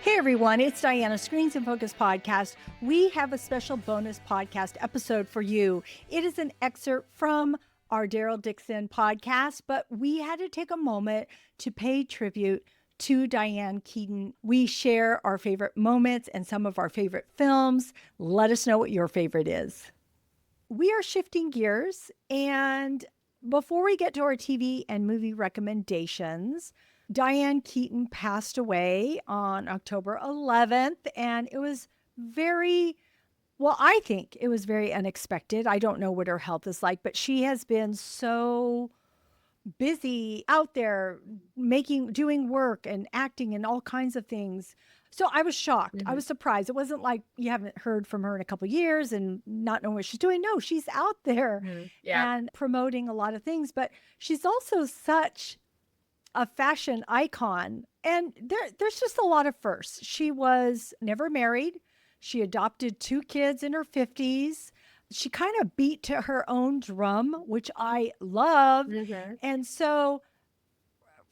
Hey everyone, it's Diana, Screens in Focus podcast. We have a special bonus podcast episode for you. It is an excerpt from our Daryl Dixon podcast, but we had to take a moment to pay tribute to Diane Keaton. We share our favorite moments and some of our favorite films. Let us know what your favorite is. We are shifting gears, and before we get to our TV and movie recommendations, Diane Keaton passed away on October 11th, and it was I think it was very unexpected. I don't know what her health is like, but she has been so busy out there doing work and acting and all kinds of things. So I was shocked. I was surprised. It wasn't like you haven't heard from her in a couple of years and not know what she's doing. No, she's out there and promoting a lot of things, but she's also such a fashion icon. And there's just a lot of firsts. She was never married. She adopted 2 kids in her 50s. She kind of beat to her own drum, which I love. And so,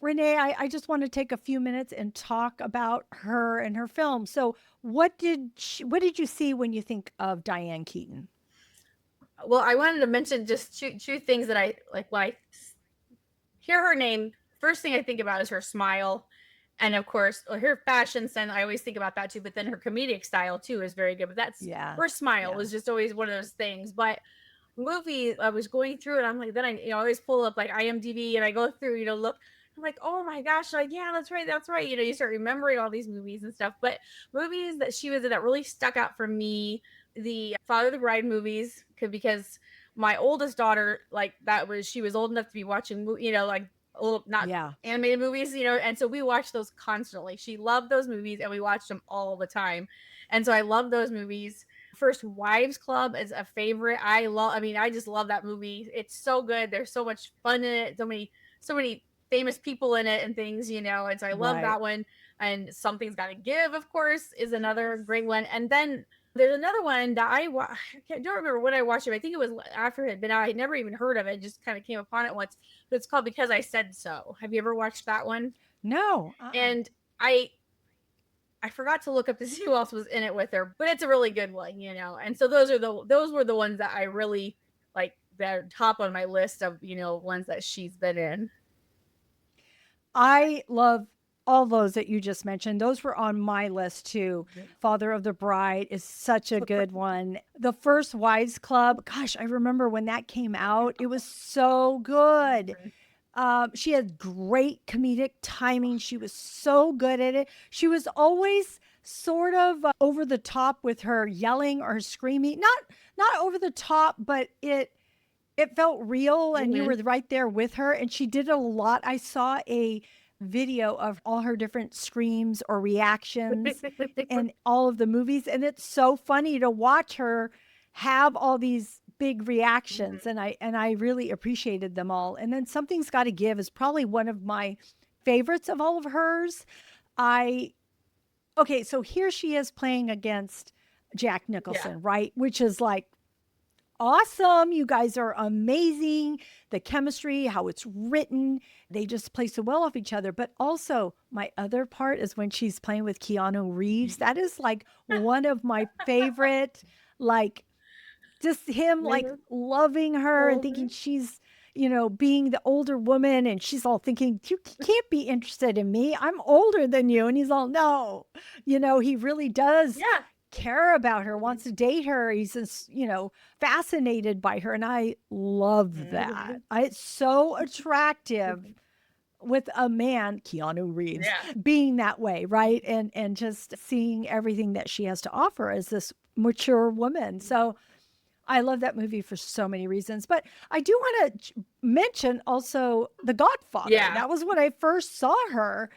Renee, I just want to take a few minutes and talk about her and her film. So what did you see when you think of Diane Keaton? Well, I wanted to mention just two things that I like when I hear her name. First thing I think about is her smile. And of course, her fashion sense, I always think about that too. But then her comedic style too is very good. But her smile was just always one of those things. But movie, I was going through it. I'm like, then I always pull up like IMDb and I go through, look. I'm like, oh my gosh, like, yeah, that's right. You start remembering all these movies and stuff. But movies that she was in that really stuck out for me, the Father of the Bride movies, because my oldest daughter, she was old enough to be watching, like a little animated movies, and so we watched those constantly. She loved those movies and we watched them all the time. And so I love those movies. First Wives Club is a favorite. I just love that movie. It's so good. There's so much fun in it. So many famous people in it and things, and so I love that one. And Something's Gotta Give, of course, is another great one. And then there's another one that I don't remember when I watched it. I think it was after it had been out. I had never even heard of it. Just kind of came upon it once. But it's called Because I Said So. Have you ever watched that one? No. And I forgot to look up to see who else was in it with her, but it's a really good one, And so those were the ones that I really like, that are top on my list of, ones that she's been in. I love all those that you just mentioned. Those were on my list too. Father of the Bride is such a good one. The First Wives Club, gosh, I remember when that came out. It was so good. She had great comedic timing. She was so good at it. She was always sort of over the top with her yelling or screaming. Not over the top, but it felt real and you were right there with her. And she did it a lot. I saw a video of all her different screams or reactions in all of the movies. And it's so funny to watch her have all these big reactions. And I really appreciated them all. And then Something's Gotta Give is probably one of my favorites of all of hers. Okay, so here she is playing against Jack Nicholson, right? Which is like, awesome. You guys are amazing. The chemistry, how it's written, they just play so well off each other. But also my other part is when she's playing with Keanu Reeves. That is like one of my favorite, like just him like loving her and thinking she's, being the older woman, and she's all thinking, you can't be interested in me. I'm older than you. And he's all, no, he really does care about her, wants to date her. He's just, fascinated by her. And I love that. It's so attractive with a man, Keanu Reeves, being that way, right? And just seeing everything that she has to offer as this mature woman. So I love that movie for so many reasons. But I do want to mention also The Godfather. That was when I first saw her,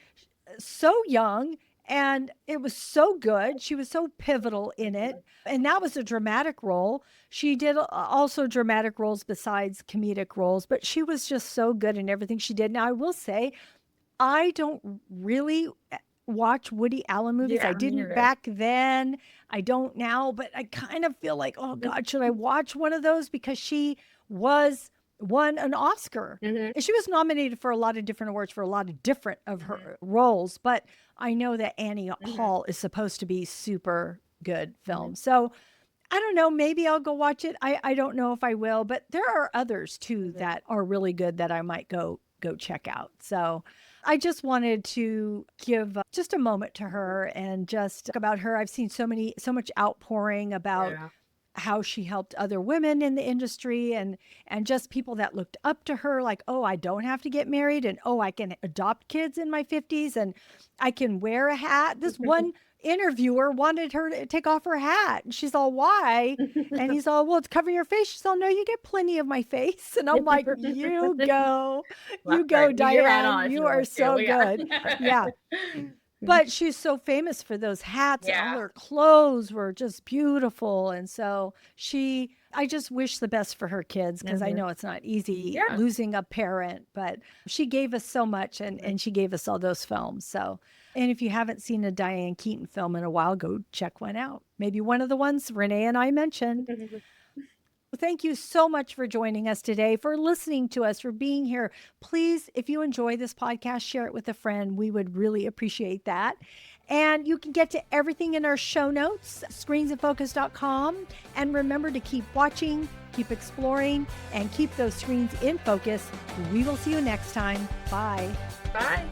so young. And it was so good. She was so pivotal in it. And that was a dramatic role. She did also dramatic roles besides comedic roles, but she was just so good in everything she did. Now, I will say, I don't really watch Woody Allen movies. I didn't back then. I don't now, but I kind of feel like, oh God, should I watch one of those? Because she won an Oscar. And she was nominated for a lot of different awards for a lot of different of her roles. But I know that Annie Hall is supposed to be super good film. Mhm. So I don't know, maybe I'll go watch it. I don't know if I will, but there are others too Mhm. that are really good that I might go check out. So I just wanted to give just a moment to her and just talk about her. I've seen so much outpouring about Yeah. how she helped other women in the industry and just people that looked up to her like, oh, I don't have to get married, and oh, I can adopt kids in my 50s, and I can wear a hat. This one interviewer wanted her to take off her hat, and she's all, why? And he's all, well, it's covering your face. She's all, no, you get plenty of my face. And I'm like, Well, you go, right. Leave your hat Diane, on if you you are want to. so Yeah. good. Yeah. But she's so famous for those hats, and all Yeah. her clothes were just beautiful. And so I just wish the best for her kids, because I Mhm. know it's not easy Yeah. losing a parent, but she gave us so much, and she gave us all those films. So, and if you haven't seen a Diane Keaton film in a while, go check one out. Maybe one of the ones Renee and I mentioned. Well, thank you so much for joining us today, for listening to us, for being here. Please, if you enjoy this podcast, share it with a friend. We would really appreciate that. And you can get to everything in our show notes, screensinfocus.com. And remember to keep watching, keep exploring, and keep those screens in focus. We will see you next time. Bye. Bye.